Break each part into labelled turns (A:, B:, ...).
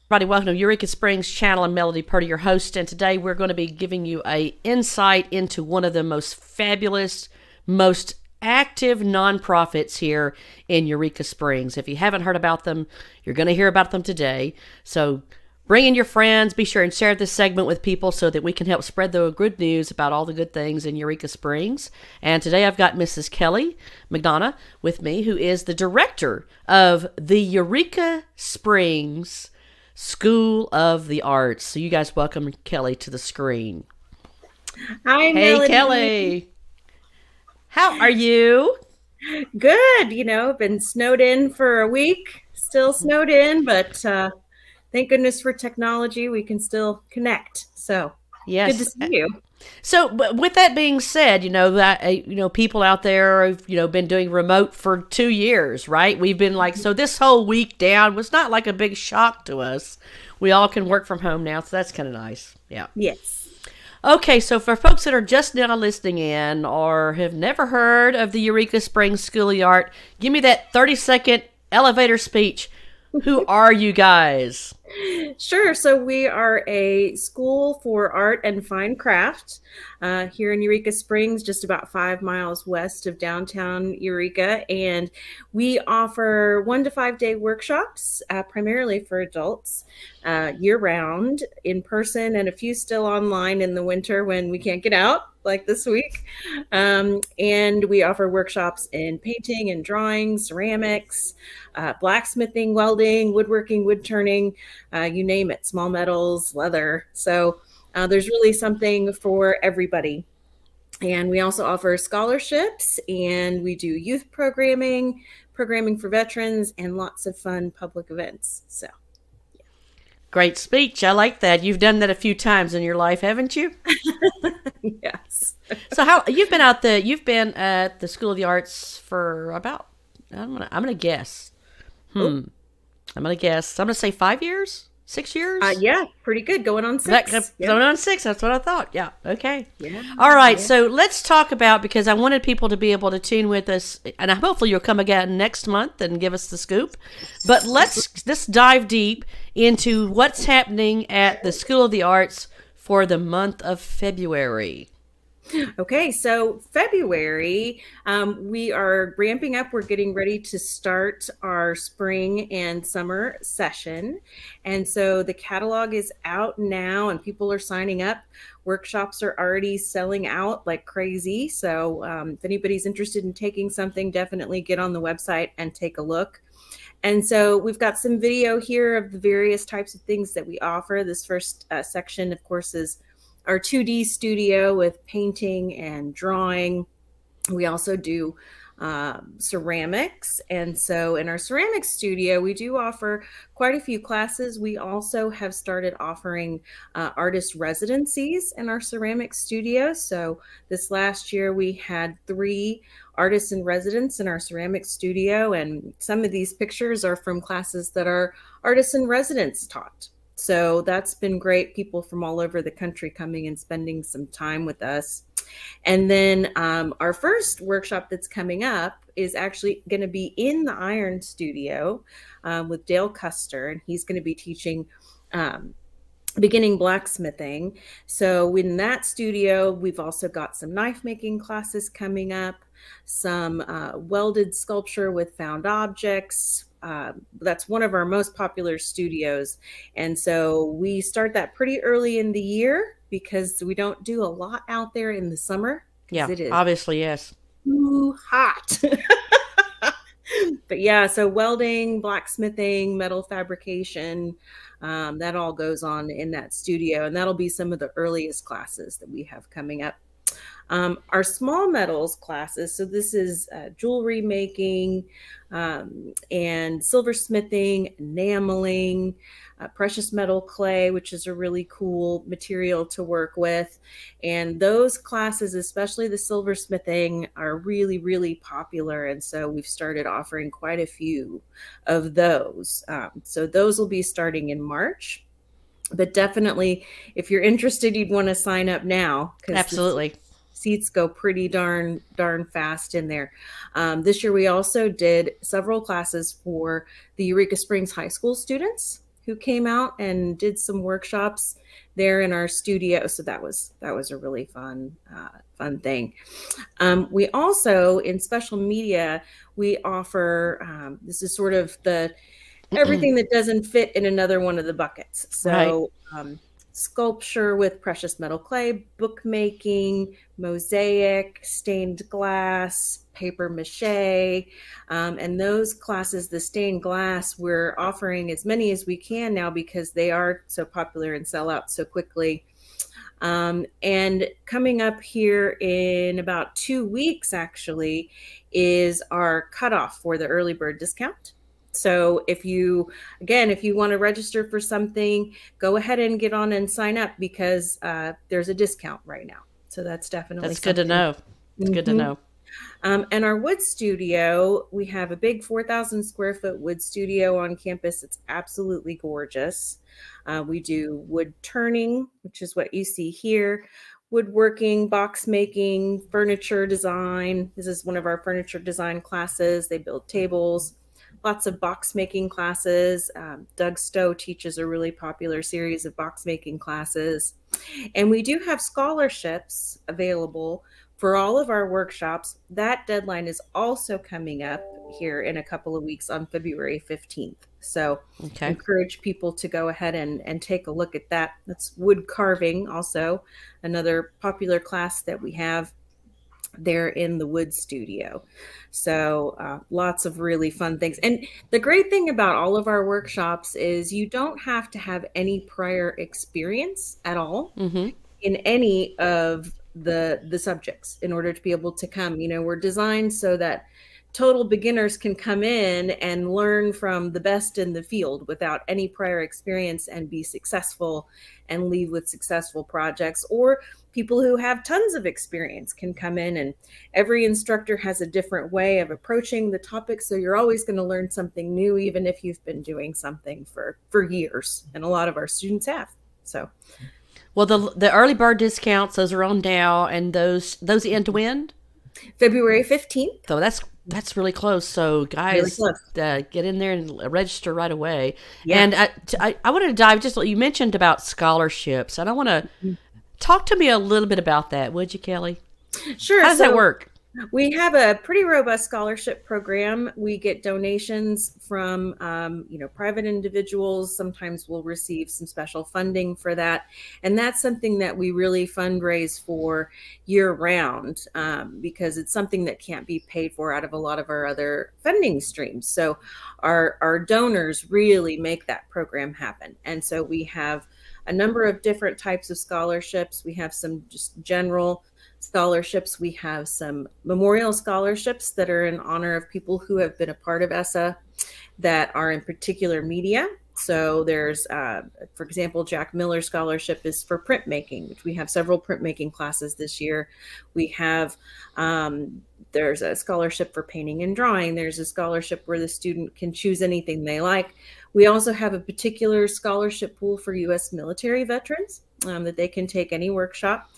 A: Everybody, welcome to Eureka Springs channel. I'm Melody Purdy, your host, and today we're going to be giving you a insight into one of the most fabulous, most active nonprofits here in Eureka Springs. If you haven't heard about them, you're going to hear about them today. So bring in your friends. Be sure and share this segment with people so that we can help spread the good news about all the good things in Eureka Springs. And today I've got Mrs. Kelly McDonough with me, who is the director of the Eureka Springs School of the Arts. So you guys welcome Kelly to the screen.
B: Hi,
A: Hey,
B: Melody.
A: Kelly. How are you?
B: Good. Been snowed in for a week, still snowed in, but thank goodness for technology. We can still connect. So good to
A: Yes.
B: see you.
A: So, with that being said, people out there have been doing remote for 2 years, right? We've been like, so this whole week down was not like a big shock to us. We all can work from home now, so that's kind of nice. Yeah.
B: Yes.
A: Okay, so for folks that are just now listening in or have never heard of the Eureka Springs School of the Art, give me that 30-second elevator speech. Who are you guys?
B: Sure. So we are a school for art and fine craft here in Eureka Springs, just about 5 miles west of downtown Eureka. And we offer 1 to 5 day workshops, primarily for adults, year round, in person, and a few still online in the winter when we can't get out, like this week. And we offer workshops in painting and drawing, ceramics, blacksmithing, welding, woodworking, wood turning, you name it, small metals, leather. So there's really something for everybody. And we also offer scholarships, and we do youth programming, programming for veterans, and lots of fun public events. So
A: Great speech. I like that. You've done that a few times in your life, haven't you?
B: yes.
A: So how you've been at the School of the Arts for about I'm gonna guess.
B: Oh,
A: I'm gonna say 5 years, 6 years.
B: yeah, pretty good. Going on
A: That
B: 6.
A: going on 6. That's what I thought. Yeah. Okay.
B: Yeah.
A: All right.
B: Yeah.
A: So let's talk about, because I wanted people to be able to tune with us, and hopefully you'll come again next month and give us the scoop. But let's dive deep into what's happening at the School of the Arts for the month of February.
B: Okay, so February, we are ramping up. We're getting ready to start our spring and summer session. And so the catalog is out now and people are signing up. Workshops are already selling out like crazy. So if anybody's interested in taking something, definitely get on the website and take a look. And so we've got some video here of the various types of things that we offer. This first section, of course, is our 2D studio with painting and drawing. We also do ceramics. And so in our ceramics studio, we do offer quite a few classes. We also have started offering artist residencies in our ceramics studio. So this last year, we had 3 artists in residence in our ceramics studio. And some of these pictures are from classes that our artists in residence taught. So that's been great. People from all over the country coming and spending some time with us. And then our first workshop that's coming up is actually going to be in the Iron Studio with Dale Custer, and he's going to be teaching beginning blacksmithing. So in that studio, we've also got some knife making classes coming up, some welded sculpture with found objects. That's one of our most popular studios. And so we start that pretty early in the year because we don't do a lot out there in the summer
A: Yeah,
B: because it is
A: obviously, yes.
B: too hot. But yeah, so welding, blacksmithing, metal fabrication, that all goes on in that studio. And that'll be some of the earliest classes that we have coming up. Our small metals classes, so this is jewelry making and silversmithing, enameling, precious metal clay, which is a really cool material to work with. And those classes, especially the silversmithing, are really, really popular. And so we've started offering quite a few of those. So those will be starting in March. But definitely, if you're interested, you'd want to sign up now because
A: Absolutely.
B: seats go pretty darn fast in there. This year, we also did several classes for the Eureka Springs High School students who came out and did some workshops there in our studio. So that was a really fun thing. We also, in special media, we offer this is sort of the everything that doesn't fit in another one of the buckets.
A: Right.
B: So sculpture with precious metal clay, bookmaking, mosaic, stained glass, paper mache. And those classes, the stained glass, we're offering as many as we can now because they are so popular and sell out so quickly. And coming up here in about 2 weeks, actually, is our cutoff for the early bird discount. So if you want to register for something, go ahead and get on and sign up because there's a discount right now. So that's definitely
A: That's good to
B: something.
A: know. It's good to
B: Mhm.
A: know.
B: And our wood studio, we have a big 4,000 square foot wood studio on campus. It's absolutely gorgeous. We do wood turning, which is what you see here, woodworking, box making, furniture design. This is one of our furniture design classes. They build tables, lots of box making classes. Doug Stowe teaches a really popular series of box making classes. And we do have scholarships available for all of our workshops. That deadline is also coming up here in a couple of weeks on February 15th. So
A: Okay.
B: encourage people to go ahead and take a look at that. That's wood carving, also another popular class that we have there in the wood studio. So lots of really fun things. And the great thing about all of our workshops is you don't have to have any prior experience at all
A: Mm-hmm.
B: in any of the subjects in order to be able to come. We're designed so that total beginners can come in and learn from the best in the field without any prior experience and be successful and leave with successful projects. Or people who have tons of experience can come in, and every instructor has a different way of approaching the topic. So you're always going to learn something new, even if you've been doing something for years. And a lot of our students have. So
A: Well, the early bird discounts, those are on now, and those end to end.
B: February 15th,
A: So that's really close. So
B: really
A: guys,
B: close.
A: get in there and register right away.
B: Yeah.
A: And I wanted to dive just. You mentioned about scholarships, and I want to talk to me a little bit about that. Would you, Kelly?
B: Sure.
A: How does that
B: So
A: work?
B: we have a pretty robust scholarship program. We get donations from, private individuals. Sometimes we'll receive some special funding for that. And that's something that we really fundraise for year round because it's something that can't be paid for out of a lot of our other funding streams. So our donors really make that program happen. And so we have a number of different types of scholarships. We have some just general scholarships. We have some memorial scholarships that are in honor of people who have been a part of ESSA that are in particular media. So there's, for example, Jack Miller Scholarship is for printmaking, which we have several printmaking classes this year. We have, there's a scholarship for painting and drawing. There's a scholarship where the student can choose anything they like. We also have a particular scholarship pool for U.S. military veterans that they can take any workshop.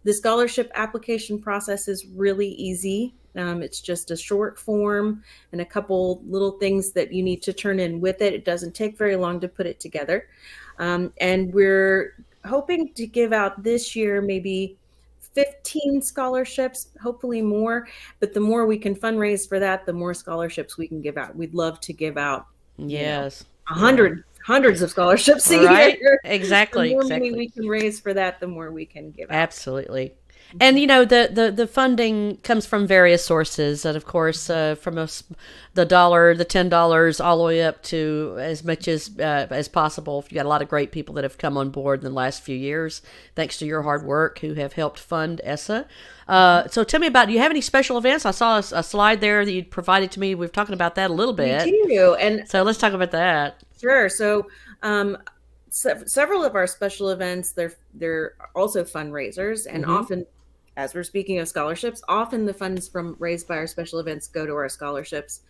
B: The scholarship application process is really easy. It's just a short form and a couple little things that you need to turn in with it. It doesn't take very long to put it together. And we're hoping to give out this year maybe 15 scholarships, hopefully more. But the more we can fundraise for that, the more scholarships we can give out. We'd love to give out,
A: Yes. Yeah.
B: hundreds of scholarships a
A: Right.
B: year. The
A: Exactly.
B: more money
A: Exactly.
B: we can raise for that, the more we can give out.
A: Absolutely. And the funding comes from various sources, and of course, from the dollar, the $10, all the way up to as much as possible. You got a lot of great people that have come on board in the last few years, thanks to your hard work, who have helped fund ESSA. So tell me about. Do you have any special events? I saw a slide there that you provided to me. We were talking about that a little
B: We
A: bit.
B: do, and
A: So let's talk about that.
B: sure. So, several of our special events, they're also fundraisers, and
A: Mm-hmm.
B: often, as we're speaking of scholarships, often the funds raised by our special events go to our scholarships.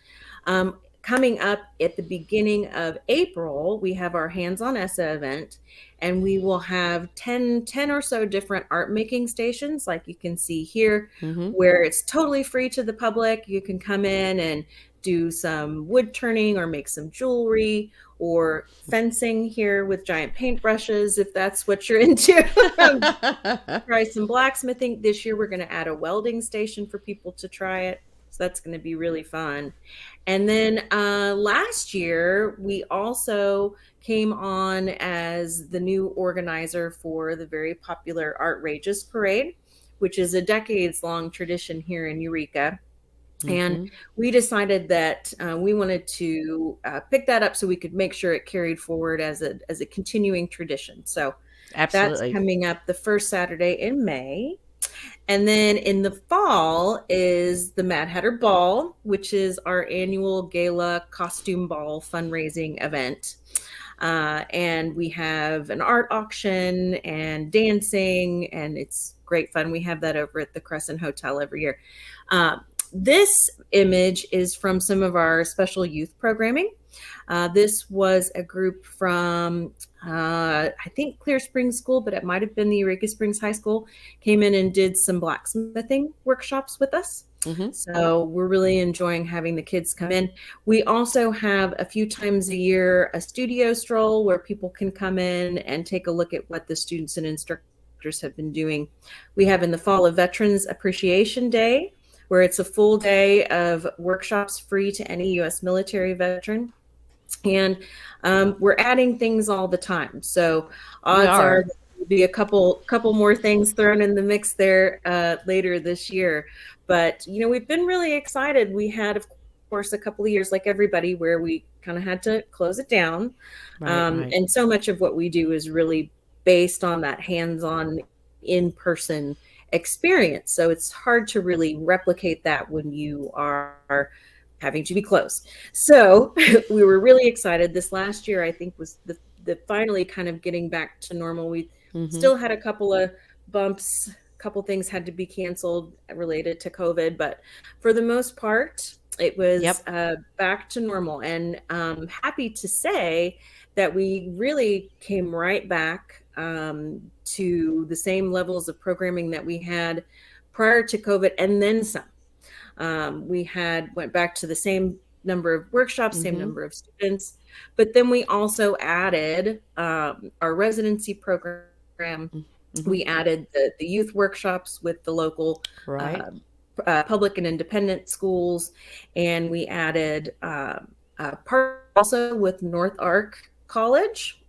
B: Coming up at the beginning of April, we have our Hands-on ESSA event, and we will have 10 or so different art making stations, like you can see here,
A: Mm-hmm.
B: where it's totally free to the public. You can come in and do some wood turning or make some jewelry or fencing here with giant paintbrushes if that's what you're into. Try some blacksmithing. This year we're going to add a welding station for people to try it. So that's going to be really fun. And then last year, we also came on as the new organizer for the very popular Artrageous Parade, which is a decades-long tradition here in Eureka. And we decided that we wanted to pick that up so we could make sure it carried forward as a continuing tradition. So that's
A: Absolutely.
B: coming up the first Saturday in May. And then in the fall is the Mad Hatter Ball, which is our annual gala costume ball fundraising event. And we have an art auction and dancing, and it's great fun. We have that over at the Crescent Hotel every year. This image is from some of our special youth programming. This was a group from, I think, Clear Springs School, but it might have been the Eureka Springs High School, came in and did some blacksmithing workshops with us. So we're really enjoying having the kids come in. We also have a few times a year a studio stroll where people can come in and take a look at what the students and instructors have been doing. We have in the fall a Veterans Appreciation Day, where it's a full day of workshops free to any U.S. military veteran. And we're adding things all the time. So odds are there'll be a couple more things thrown in the mix there later this year. But, you know, we've been really excited. We had, of course, a couple of years like everybody where we kind of had to close it down.
A: Right.
B: And so much of what we do is really based on that hands-on, in-person experience. So it's hard to really replicate that when you are having to be closed. So we were really excited. This last year, I think, was the finally kind of getting back to normal. We still had a couple of bumps, a couple things had to be canceled related to COVID, but for the most part, it was back to normal. And happy to say that we really came right back to the same levels of programming that we had prior to COVID, and then some. We went back to the same number of workshops, same number of students, but then we also added our residency program. We added the youth workshops with the local public and independent schools, and we added part also with North Ark College,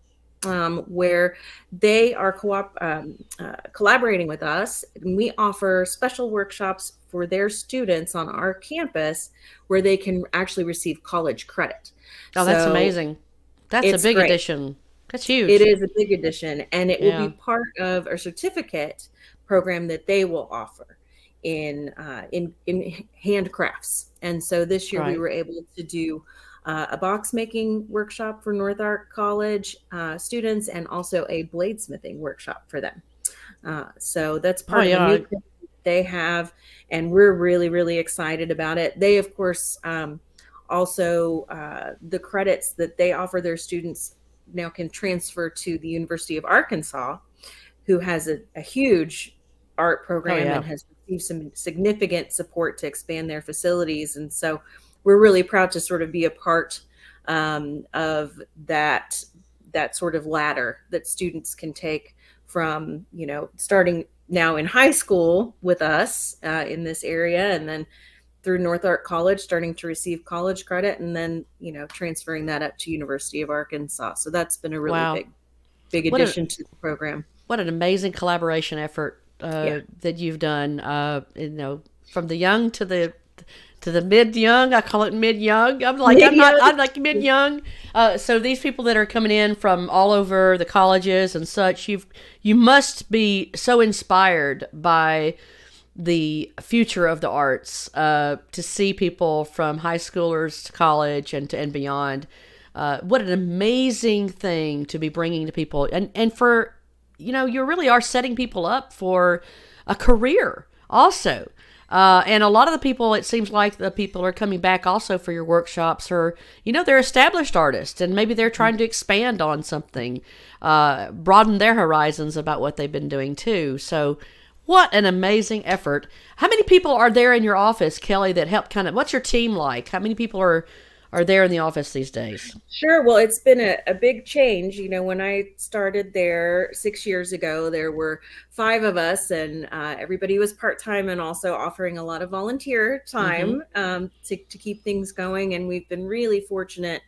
B: where they are collaborating with us, and we offer special workshops for their students on our campus where they can actually receive college credit.
A: Oh, that's amazing. That's a big addition. That's huge.
B: It is a big addition, and it will be part of a certificate program that they will offer in handcrafts. And so this year we were able to do a box making workshop for North Ark College students, and also a bladesmithing workshop for them. So that's part of the new thing they have, and we're really, really excited about it. They, of course, also the credits that they offer their students now can transfer to the University of Arkansas, who has a huge art program and has received some significant support to expand their facilities. And so we're really proud to sort of be a part of that sort of ladder that students can take from, you know, starting now in high school with us in this area, and then through North Ark College, starting to receive college credit, and then, you know, transferring that up to University of Arkansas. So that's been a really big addition to the program.
A: What an amazing collaboration effort that you've done. You know, from the young to the mid-young. I call it mid-young. I'm like mid-young. So these people that are coming in from all over the colleges and such, you must be so inspired by the future of the arts to see people from high schoolers to college and beyond. What an amazing thing to be bringing to people, and for, you know, you really are setting people up for a career also. And a lot of the people, it seems like the people are coming back also for your workshops are, you know, they're established artists, and maybe they're trying to expand on something, broaden their horizons about what they've been doing too. So What an amazing effort. How many people are there in your office, Kelly, that help what's your team like? How many people are there in the office these days?
B: Sure. Well, it's been a big change. When I started there 6 years ago, there were 5 of us, and everybody was part-time and also offering a lot of volunteer time to keep things going. And we've been really fortunate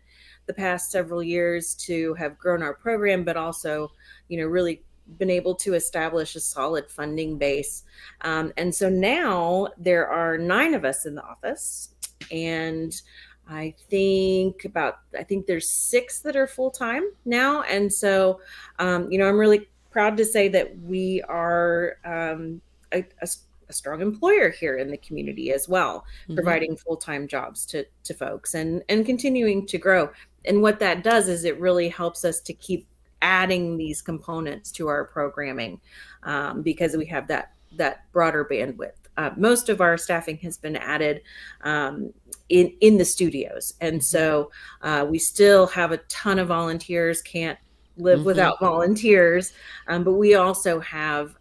B: the past several years to have grown our program, but also, really been able to establish a solid funding base. And so now there are 9 of us in the office, and I think there's 6 that are full-time now. And so, I'm really proud to say that we are a strong employer here in the community as well, providing full-time jobs to folks and continuing to grow. And what that does is it really helps us to keep adding these components to our programming, because we have that broader bandwidth. Most of our staffing has been added in the studios. And so we still have a ton of volunteers, can't live without volunteers. But we also have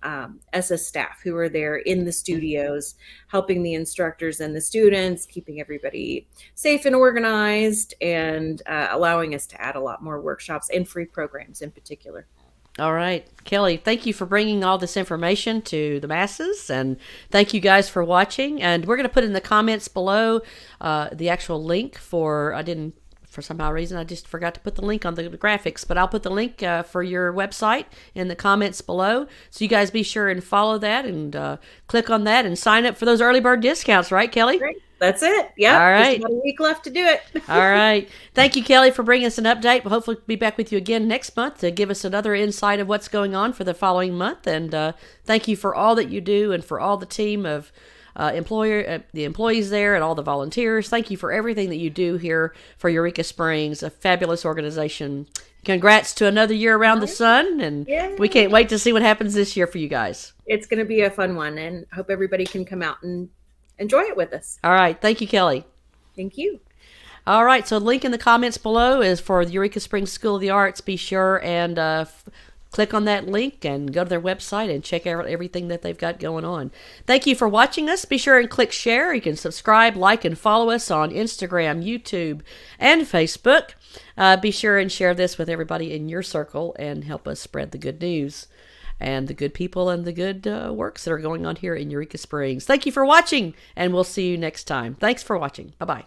B: SS staff who are there in the studios, helping the instructors and the students, keeping everybody safe and organized, and allowing us to add a lot more workshops and free programs in particular.
A: All right, Kelly, thank you for bringing all this information to the masses, and thank you guys for watching. And we're going to put in the comments below the actual link for some reason, I just forgot to put the link on the graphics, but I'll put the link for your website in the comments below. So you guys be sure and follow that and click on that and sign up for those early bird discounts, right, Kelly?
B: Great. That's it. Yeah.
A: All right.
B: Just about a week left to do it.
A: All right. Thank you, Kelly, for bringing us an update. We'll hopefully be back with you again next month to give us another insight of what's going on for the following month. And thank you for all that you do and for all the team of the employees there and all the volunteers. Thank you for everything that you do here for Eureka Springs, a fabulous organization. Congrats to another year around the sun, and we can't wait to see what happens this year for you guys.
B: It's going to be a fun one, and hope everybody can come out and enjoy it with us.
A: All right. Thank you, Kelly.
B: Thank you.
A: All right. So link in the comments below is for the Eureka Springs School of the Arts. Be sure and click on that link and go to their website and check out everything that they've got going on. Thank you for watching us. Be sure and click share. You can subscribe, like, and follow us on Instagram, YouTube, and Facebook. Be sure and share this with everybody in your circle and help us spread the good news and the good people and the good works that are going on here in Eureka Springs. Thank you for watching, and we'll see you next time. Thanks for watching. Bye-bye.